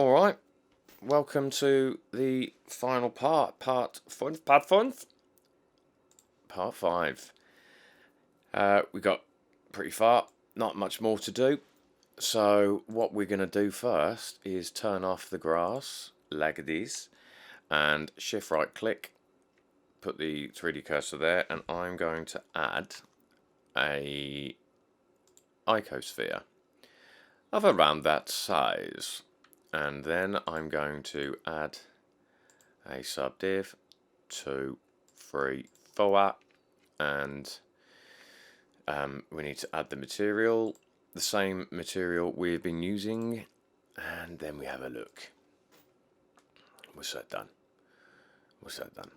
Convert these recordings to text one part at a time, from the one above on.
Alright, welcome to the final part 5. We got pretty far, not much more to do. So what we're going to do first is turn off the grass, like this, and shift right click, put the 3D cursor there, and I'm going to add a icosphere of around that size. And then I'm going to add a subdiv 2, 3, 4, and we need to add the material, the same material we've been using, and then we have a look. What's that done?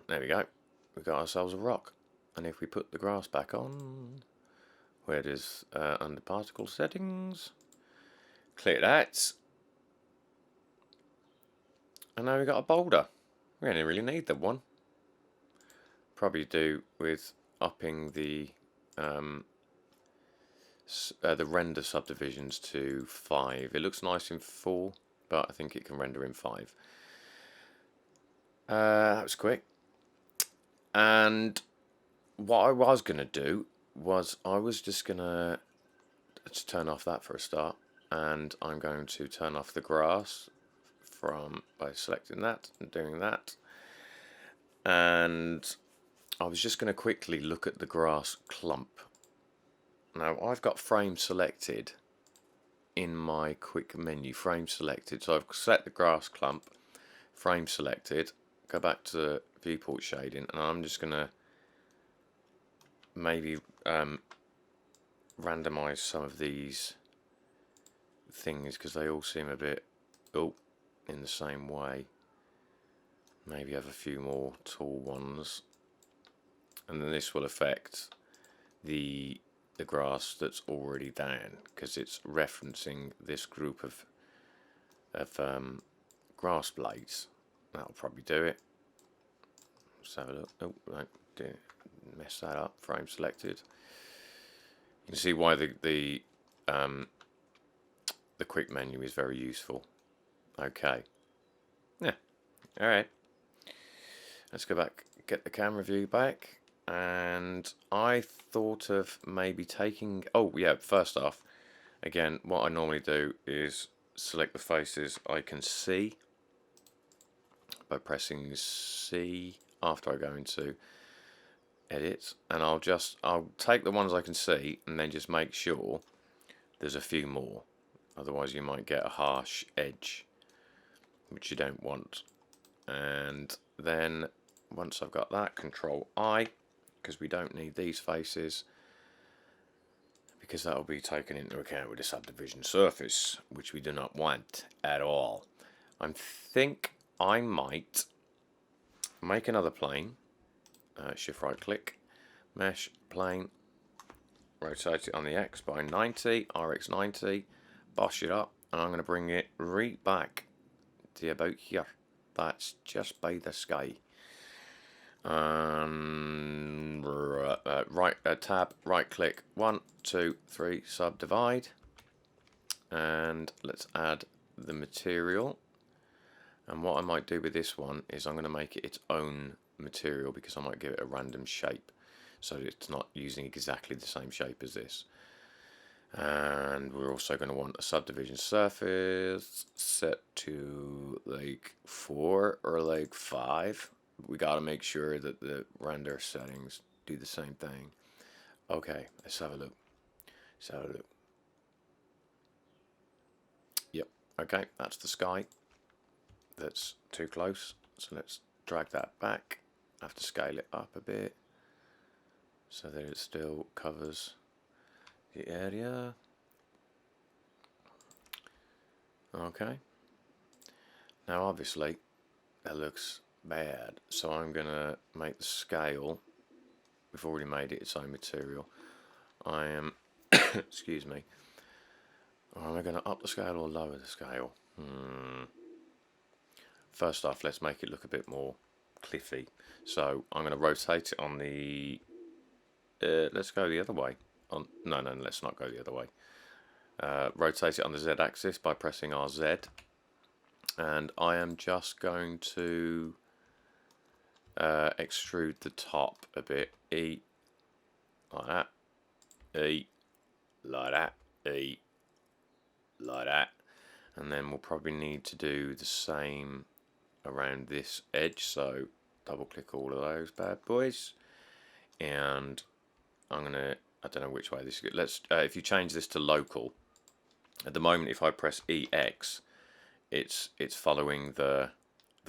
There we go. We've got ourselves a rock. And if we put the grass back on, where it is under particle settings, click that. And now we've got a boulder. We only really need the one. Probably do with upping the render subdivisions to 5. It looks nice in 4, but I think it can render in 5. That was quick. And what I was going to do was I was just going to turn off that for a start. And I'm going to turn off the grass by selecting that and doing that. And I was just going to quickly look at the grass clump. Now I've got frame selected in my quick menu, frame selected. So I've set the grass clump, frame selected, go back to the viewport shading, and I'm just going to maybe randomize some of these things because they all seem a bit in the same way. Maybe have a few more tall ones, and then this will affect the grass that's already down because it's referencing this group of grass blades. That'll probably do it. Let's have a look. Oh, right, mess that up. Frame selected. You can see why the quick menu is very useful. Okay. Yeah. All right. Let's go back, get the camera view back, and I thought of maybe taking... Oh, yeah, first off, again, what I normally do is select the faces I can see by pressing C after I go into Edit, and I'll take the ones I can see and then just make sure there's a few more. Otherwise you might get a harsh edge, which you don't want. And then once I've got that, Control I, because we don't need these faces, because that will be taken into account with the subdivision surface, which we do not want at all. I think I might make another plane, shift right click, mesh plane, rotate it on the X by 90, RX 90, bosh it up, and I'm going to bring it right back to about here. That's just by the sky. Tab, right click, 1, 2, 3, subdivide, and let's add the material. And what I might do with this one is I'm going to make it its own material because I might give it a random shape so it's not using exactly the same shape as this. And we're also going to want a subdivision surface set to like 4 or like 5. We got to make sure that the render settings do the same thing. Okay, let's have a look. Yep, okay, that's the sky. That's too close, so let's drag that back. I have to scale it up a bit so that it still covers the area. Okay, now obviously that looks bad, so I'm gonna make the scale. We've already made it its own material. I am excuse me, am I going to up the scale or lower the scale? First off, let's make it look a bit more cliffy, so I'm going to rotate it on the let's go the other way. No, let's not go the other way. Rotate it on the Z axis by pressing RZ, and I am just going to extrude the top a bit. E, like that. E, like that. E, like that. And then we'll probably need to do the same around this edge, so double click all of those bad boys, and I'm gonna, I don't know which way this is good. Let's if you change this to local, at the moment if I press EX, it's following the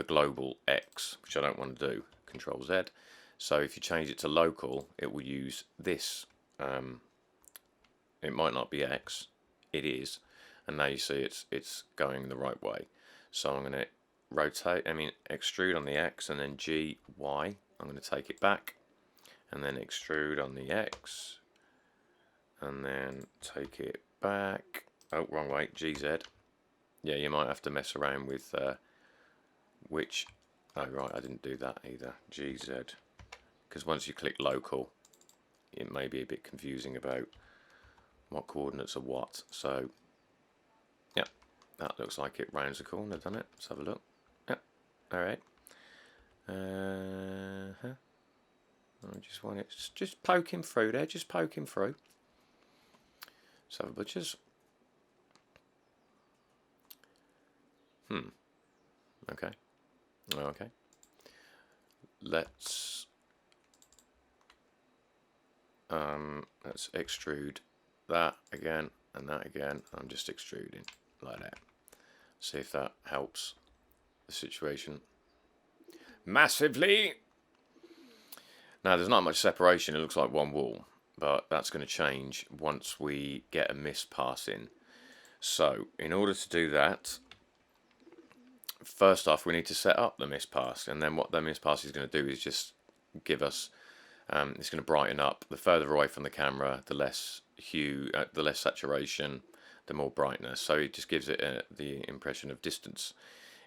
global X, which I don't want to do. Control Z. So if you change it to local, it will use this. It might not be X, it is, and now you see it's going the right way. So I'm going to rotate, extrude on the X, and then G, Y. I'm going to take it back, and then extrude on the X, and then take it back. Oh, wrong way, GZ. Yeah, you might have to mess around with which. Oh, right, I didn't do that either. GZ. Because once you click local, it may be a bit confusing about what coordinates are what. So, yeah, that looks like it rounds the corner, doesn't it? Let's have a look. Yeah, alright. I just want it, just poking through there, just poking through. Let's have a butcher's. Okay. Okay. Let's extrude that again and that again. I'm just extruding like that. See if that helps the situation massively. Now there's not much separation, it looks like one wall, but that's going to change once we get a mist pass in. So in order to do that, first off we need to set up the mist pass, and then what the mist pass is going to do is just give us it's going to brighten up. The further away from the camera, the less hue, the less saturation, the more brightness. So it just gives it the impression of distance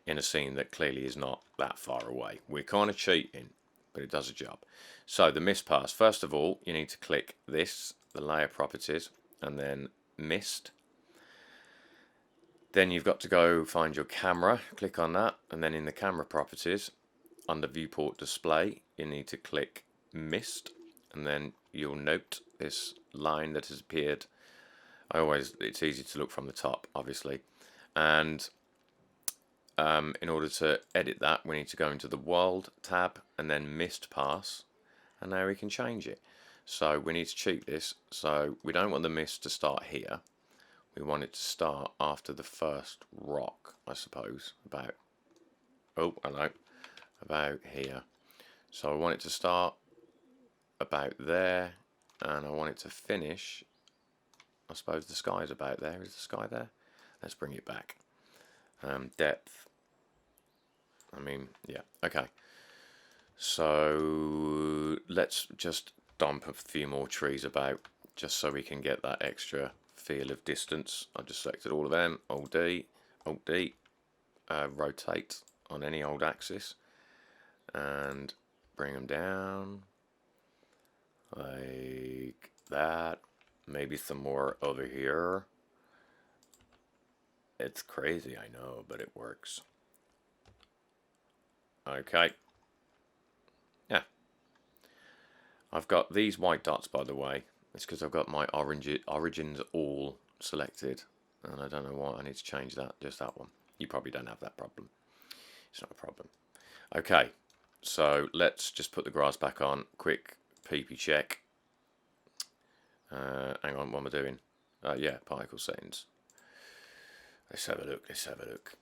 in a scene that clearly is not that far away. We're kind of cheating, but it does a job. So the mist pass, first of all, you need to click this, the layer properties, and then mist. Then you've got to go find your camera, click on that, and then in the camera properties, under viewport display, you need to click mist, and then you'll note this line that has appeared. It's easy to look from the top, obviously, and in order to edit that, we need to go into the world tab and then mist pass, and now we can change it. So we need to cheat this, so we don't want the mist to start here, we want it to start after the first rock, I suppose, about, oh hello, about here. So I want it to start about there, and I want it to finish, I suppose the sky's about there. Is the sky there? Let's bring it back. Depth, yeah, okay. So let's just dump a few more trees about, just so we can get that extra feel of distance. I've just selected all of them, Alt D, Alt D, rotate on any old axis, and bring them down like that. Maybe some more over here. It's crazy, I know, but it works. Okay. Yeah. I've got these white dots, by the way. It's because I've got my origins all selected, and I don't know why I need to change that, just that one. You probably don't have that problem. It's not a problem. Okay, so let's just put the grass back on. Quick peepee check. Hang on, what am I doing? Yeah, particle settings. Let's have a look, let's have a look.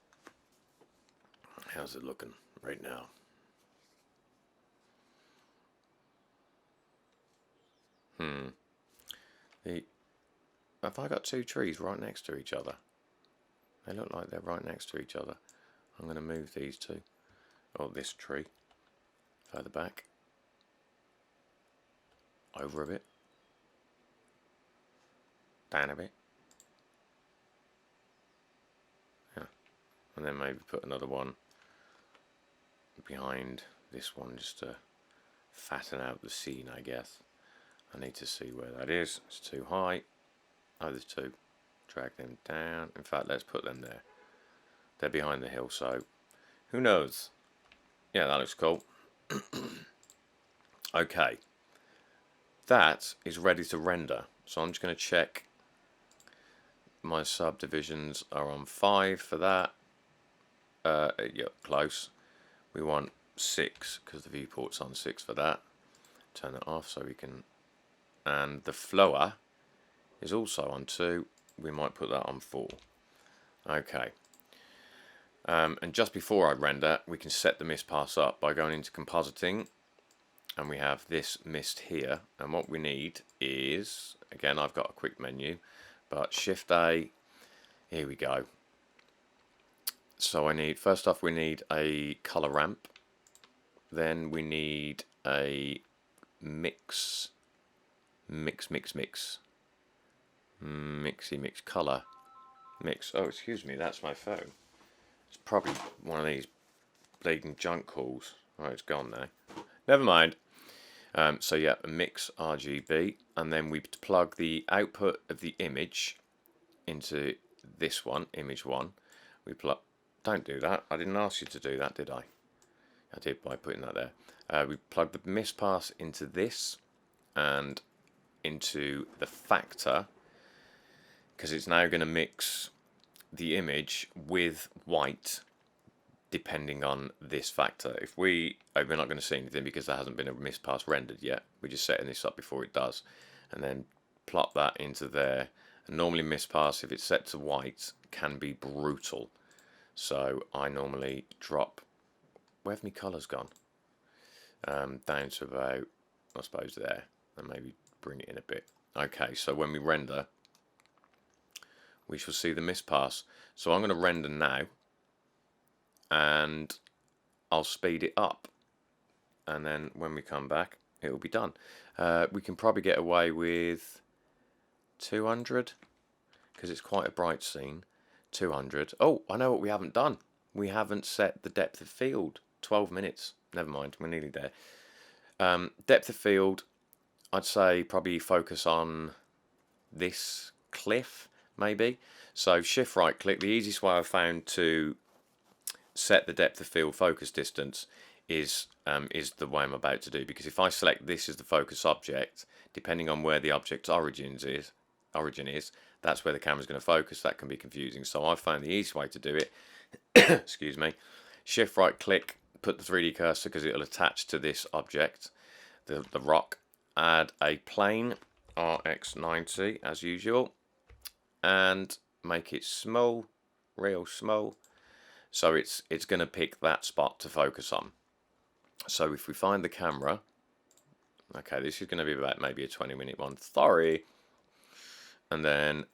How's it looking right now? Have I got two trees right next to each other? They look like they're right next to each other. I'm going to move these two. Or this tree. Further back. Over a bit. Down a bit. Yeah. And then maybe put another one behind this one just to fatten out the scene, I guess. I need to see where that is. It's too high. Oh, there's two. Drag them down. In fact, let's put them there. they're behind the hill, so who knows? Yeah, that looks cool. Okay, that is ready to render. So I'm just going to check my subdivisions are on 5 for that. Yeah, close. We want 6 because the viewport's on 6 for that. Turn that off so we can. And the flower is also on 2. We might put that on 4. Okay. And just before I render, we can set the mist pass up by going into compositing, and we have this mist here. And what we need is, again, I've got a quick menu, but Shift A. Here we go. So I need, first off, we need a color ramp. Then we need a mixy mix color mix. Oh, excuse me, that's my phone. It's probably one of these bleeding junk calls. Oh, it's gone now. Never mind. So yeah, a mix RGB, and then we plug the output of the image into this one, image 1. We plug. Don't do that. I didn't ask you to do that, did I? I did by putting that there. We plug the mist pass into this and into the factor, because it's now going to mix the image with white depending on this factor. If we're not going to see anything because there hasn't been a mist pass rendered yet. We're just setting this up before it does, and then plop that into there. And normally mist pass, if it's set to white, can be brutal. So I normally drop, where have my colours gone? Down to about, I suppose there, and maybe bring it in a bit. Okay, so when we render, we shall see the mist pass. So I'm going to render now, and I'll speed it up, and then when we come back, it will be done. We can probably get away with 200 because it's quite a bright scene. 200. Oh, I know what we haven't done. We haven't set the depth of field. 12 minutes. Never mind, we're nearly there. Depth of field, I'd say probably focus on this cliff, maybe. So shift right click. The easiest way I've found to set the depth of field focus distance is the way I'm about to do, because if I select this as the focus object, depending on where the object's origin is, that's where the camera's going to focus. That can be confusing. So I've found the easy way to do it. Excuse me. Shift right click, put the 3D cursor because it'll attach to this object, the rock. Add a plane, RX90 as usual, and make it small, real small. So it's going to pick that spot to focus on. So if we find the camera, okay, this is going to be about maybe a 20-minute one. Sorry. And then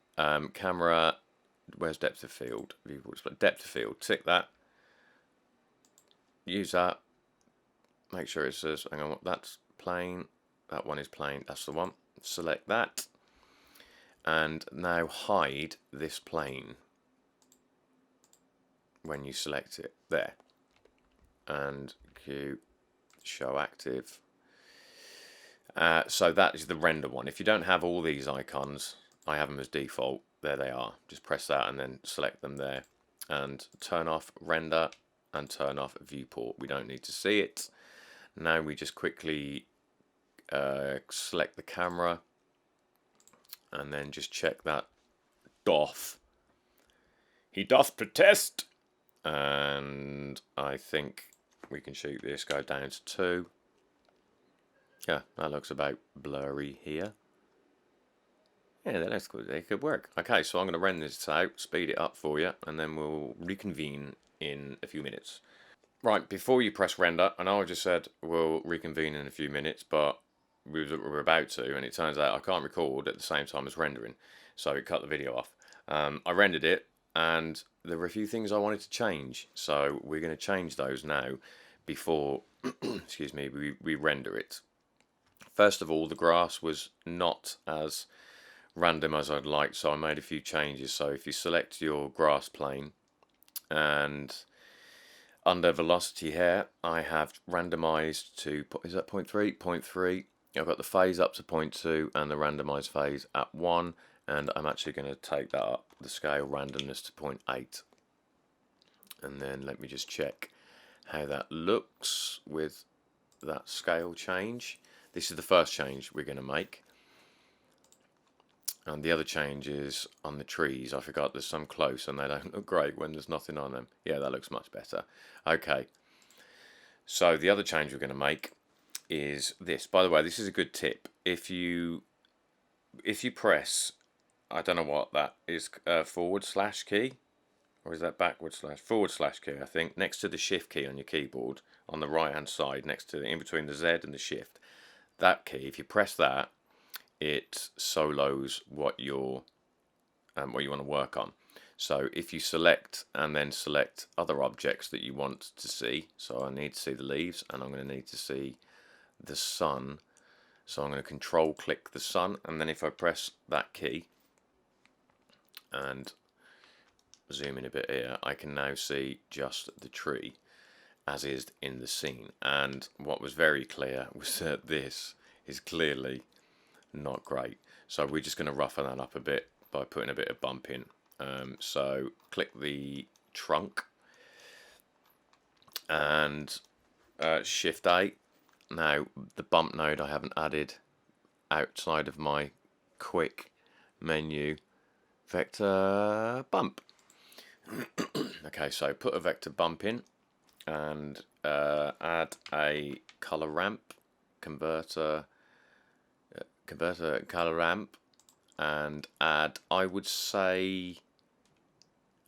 camera, where's depth of field? Depth of field, tick that. Use that. Make sure it says, hang on, that's plane. That one is plane. That's the one. Select that. And now hide this plane when you select it. There. And Q, show active. So that is the render one. If you don't have all these icons, I have them as default. There they are. Just press that and then select them there. And turn off render and turn off viewport. We don't need to see it. Now we just quickly select the camera and then just check that doth. He doth protest. And I think we can shoot this, go down to 2. Yeah, that looks about blurry here. Yeah, that looks good. It could work. Okay, so I'm going to render this out, speed it up for you, and then we'll reconvene in a few minutes. Right, before you press render, I know I just said we'll reconvene in a few minutes, but we're about to, and it turns out I can't record at the same time as rendering, so it cut the video off. I rendered it, and there were a few things I wanted to change, so we're going to change those now before excuse me, we render it. First of all, the grass was not as random as I'd like, so I made a few changes. So if you select your grass plane, and under velocity here I have randomized to, is that 0.3? 0.3. I've got the phase up to 0.2 and the randomized phase at 1, and I'm actually going to take that up, the scale randomness, to 0.8. And then let me just check how that looks with that scale change. This is the first change we're going to make. And the other change is on the trees. I forgot there's some close and they don't look great when there's nothing on them. Yeah, that looks much better. Okay. So the other change we're going to make is this. By the way, this is a good tip. If you press, I don't know what that is, / key, or is that / key, I think, next to the shift key on your keyboard on the right hand side, next to in between the Z and the shift, that key, if you press that, it solos what you want to work on. So if you select and then select other objects that you want to see, so I need to see the leaves and I'm going to need to see the sun, so I'm going to control click the sun, and then if I press that key and zoom in a bit here, I can now see just the tree as is in the scene. And what was very clear was that this is clearly not great, so we're just going to roughen that up a bit by putting a bit of bump in. So click the trunk and shift A. Now the bump node I haven't added outside of my quick menu vector bump. Okay, so put a vector bump in and add a color ramp, converter color ramp, and add, I would say,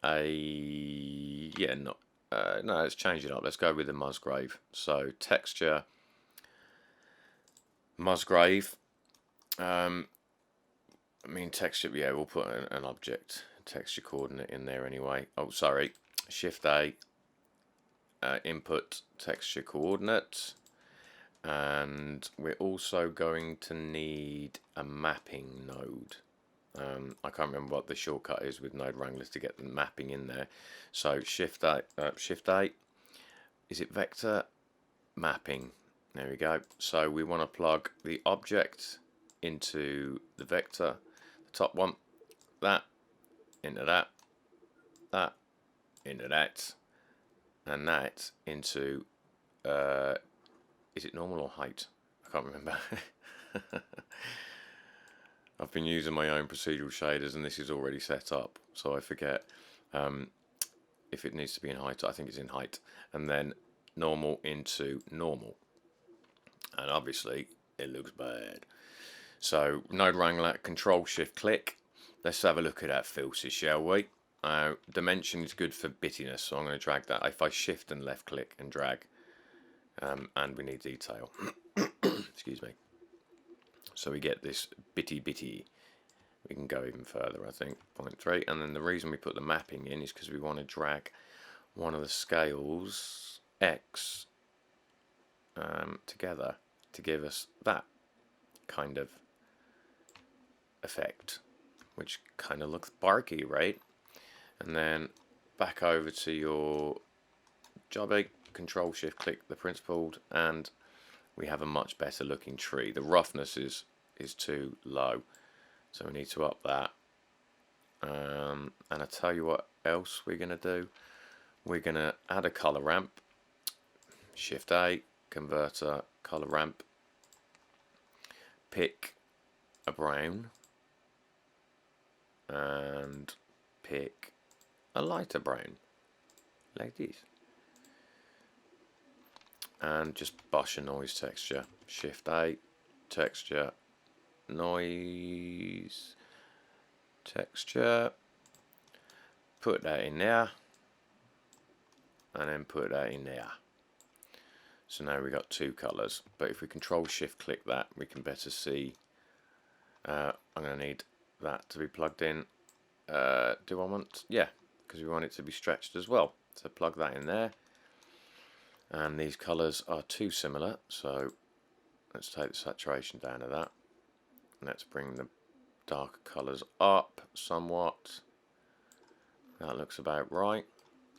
no, let's change it up. Let's go with the Musgrave. So texture Musgrave. I mean texture. Yeah, we'll put an object texture coordinate in there anyway. Oh, sorry. Shift A. Input texture coordinate. And we're also going to need a mapping node. I can't remember what the shortcut is with Node Wranglers to get the mapping in there. So Shift A, is it vector mapping? There we go. So we want to plug the object into the vector, the top one, that into that, that into that, and that into, is it normal or height? I can't remember. I've been using my own procedural shaders and this is already set up, so I forget if it needs to be in height. I think it's in height. And then normal into normal. And obviously it looks bad. So Node Wrangler, Control Shift Click. Let's have a look at that filter, shall we? Dimension is good for bittiness, so I'm going to drag that. If I shift and left click and drag, and we need detail. Excuse me. So we get this bitty. We can go even further, I think, 0.3. And then the reason we put the mapping in is because we want to drag one of the scales, X, together to give us that kind of effect, which kind of looks barky, right? And then back over to your jobby, Control Shift Click the principled, and we have a much better looking tree. The roughness is too low, so we need to up that. And I tell you what else we're going to do. We're going to add a color ramp. Shift A, converter, color ramp. Pick a brown and pick a lighter brown, like this. And just brush a noise texture. Shift A, texture, noise, texture. Put that in there, and then put that in there. So now we've got two colours. But if we Control Shift Click that, we can better see. I'm going to need that to be plugged in. Do I want? Yeah, because we want it to be stretched as well. So plug that in there. And these colours are too similar, so let's take the saturation down to that. Let's bring the darker colours up somewhat. That looks about right.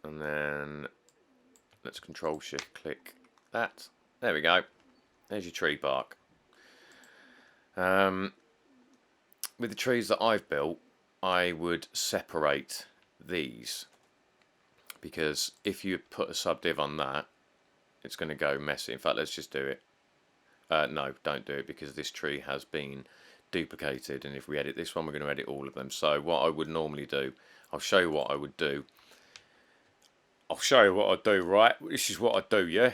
And then let's Control Shift Click that. There we go. There's your tree bark. With the trees that I've built, I would separate these, because if you put a subdiv on that, it's going to go messy. In fact, let's just do it. No, don't do it, because this tree has been duplicated, and if we edit this one, we're going to edit all of them. So what I would normally do, I'll show you what I would do. I'll show you what I do, right? This is what I do, yeah?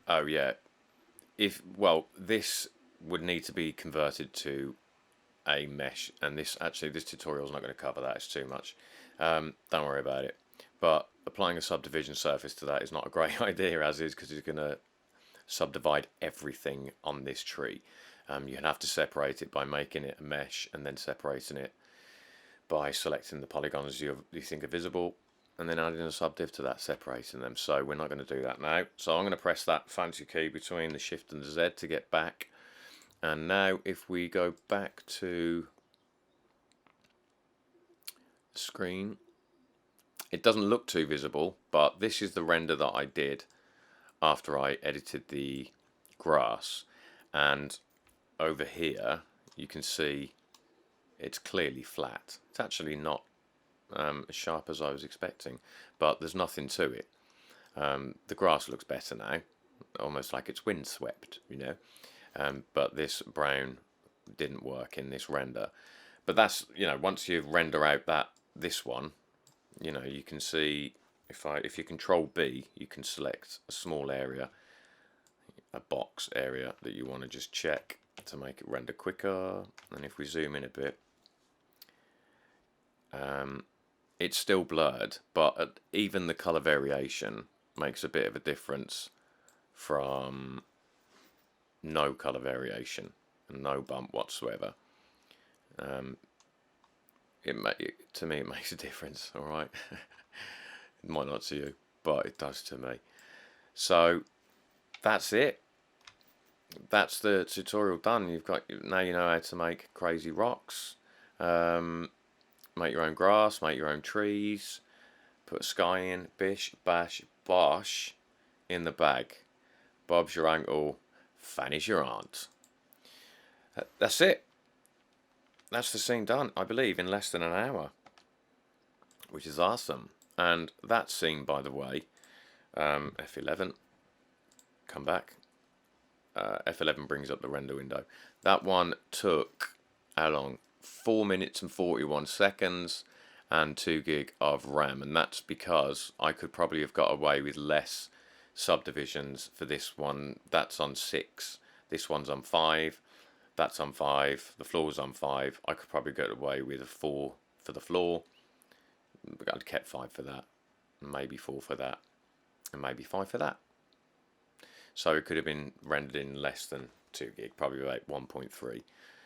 Oh, yeah. Well, this would need to be converted to a mesh, and this tutorial is not going to cover that. It's too much. Don't worry about it. But applying a subdivision surface to that is not a great idea as is, because it's going to subdivide everything on this tree. You have to separate it by making it a mesh and then separating it by selecting the polygons you think are visible and then adding a subdiv to that, separating them. So we're not going to do that now. So I'm going to press that fancy key between the Shift and the Z to get back. And now if we go back to the screen, it doesn't look too visible, but this is the render that I did after I edited the grass. And over here you can see it's clearly flat. It's actually not as sharp as I was expecting, but there's nothing to it. The grass looks better now, almost like it's windswept, you know. But this brown didn't work in this render. But that's, you know, once you render out this one, you know, you can see if you control B, you can select a small area, a box area that you want to just check to make it render quicker. And if we zoom in a bit, it's still blurred, but even the color variation makes a bit of a difference from no color variation and no bump whatsoever. To me it makes a difference, all right. It might not to you, but it does to me. So that's it. That's the tutorial done. Now you know how to make crazy rocks, make your own grass, make your own trees, put a sky in, bish, bash, bosh in the bag. Bob's your uncle, Fanny's your aunt. That's it. That's the scene done, I believe, in less than an hour, which is awesome. And that scene, by the way, F11, come back. F11 brings up the render window. That one took, how long? 4 minutes and 41 seconds and 2 gig of RAM, and that's because I could probably have got away with less subdivisions for this one. That's on 6, this one's on 5, that's on 5, the floor's on 5. I could probably get away with a 4 for the floor. I'd kept 5 for that, maybe 4 for that, and maybe 5 for that. So it could have been rendered in less than 2 gig, probably about 1.3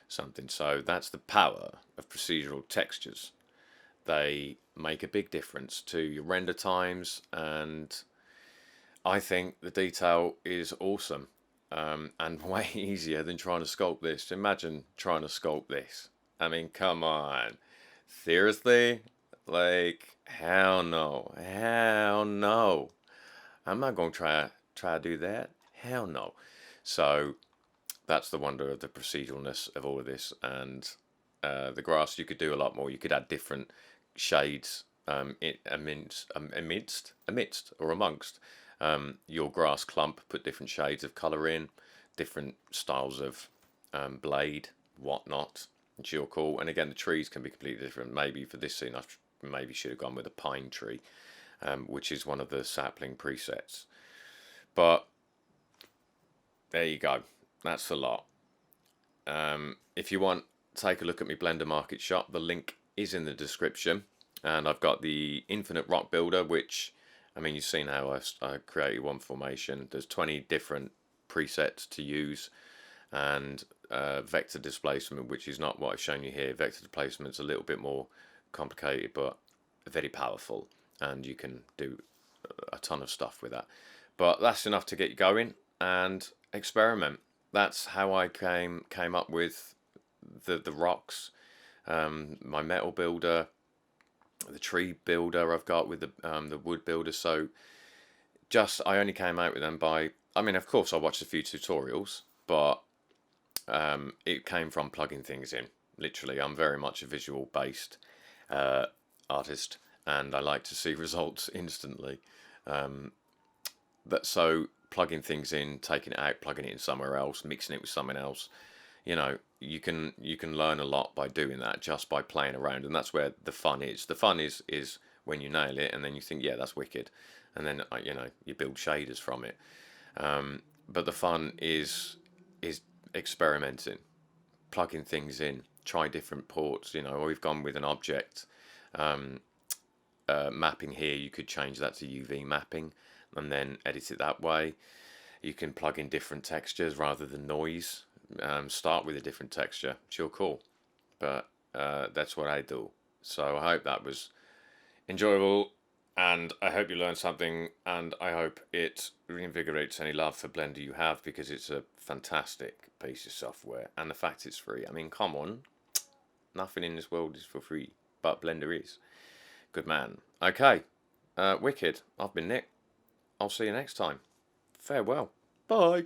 something. So that's the power of procedural textures. They make a big difference to your render times, and I think the detail is awesome, and way easier than trying to sculpt this. Imagine trying to sculpt this. I mean, come on, seriously? Like, hell no, hell no. I'm not going to try to do that. Hell no. So that's the wonder of the proceduralness of all of this. And the grass, you could do a lot more. You could add different shades amidst or amongst your grass clump. Put different shades of colour in, different styles of blade, whatnot. It's your call. And again, the trees can be completely different. Maybe for this scene, I maybe should have gone with a pine tree, which is one of the sapling presets. But there you go. That's a lot. If you want, take a look at my Blender Market Shop. The link is in the description. And I've got the Infinite Rock Builder, which, I mean, you've seen how I created one formation. There's 20 different presets to use. And vector displacement, which is not what I've shown you here. Vector displacement's a little bit more complicated, but very powerful. And you can do a ton of stuff with that. But that's enough to get you going and experiment. That's how I came up with the rocks, my metal builder, the tree builder I've got with the wood builder. So I only came out with them by, I mean, of course I watched a few tutorials, but it came from plugging things in. Literally, I'm very much a visual based artist, and I like to see results instantly. So plugging things in, taking it out, plugging it in somewhere else, mixing it with something else, you can learn a lot by doing that, just by playing around, and that's where the fun is. The fun is when you nail it, and then you think, yeah, that's wicked, and then you build shaders from it. But the fun is experimenting, plugging things in, try different ports. We've gone with an object mapping here. You could change that to UV mapping and then edit it that way. You can plug in different textures rather than noise. Start with a different texture. Chill, cool. But that's what I do. So I hope that was enjoyable, and I hope you learned something, and I hope it reinvigorates any love for Blender you have, because it's a fantastic piece of software, and the fact it's free. I mean, come on, nothing in this world is for free, but Blender is. Good man. Okay, wicked. I've been Nick. I'll see you next time. Farewell. Bye.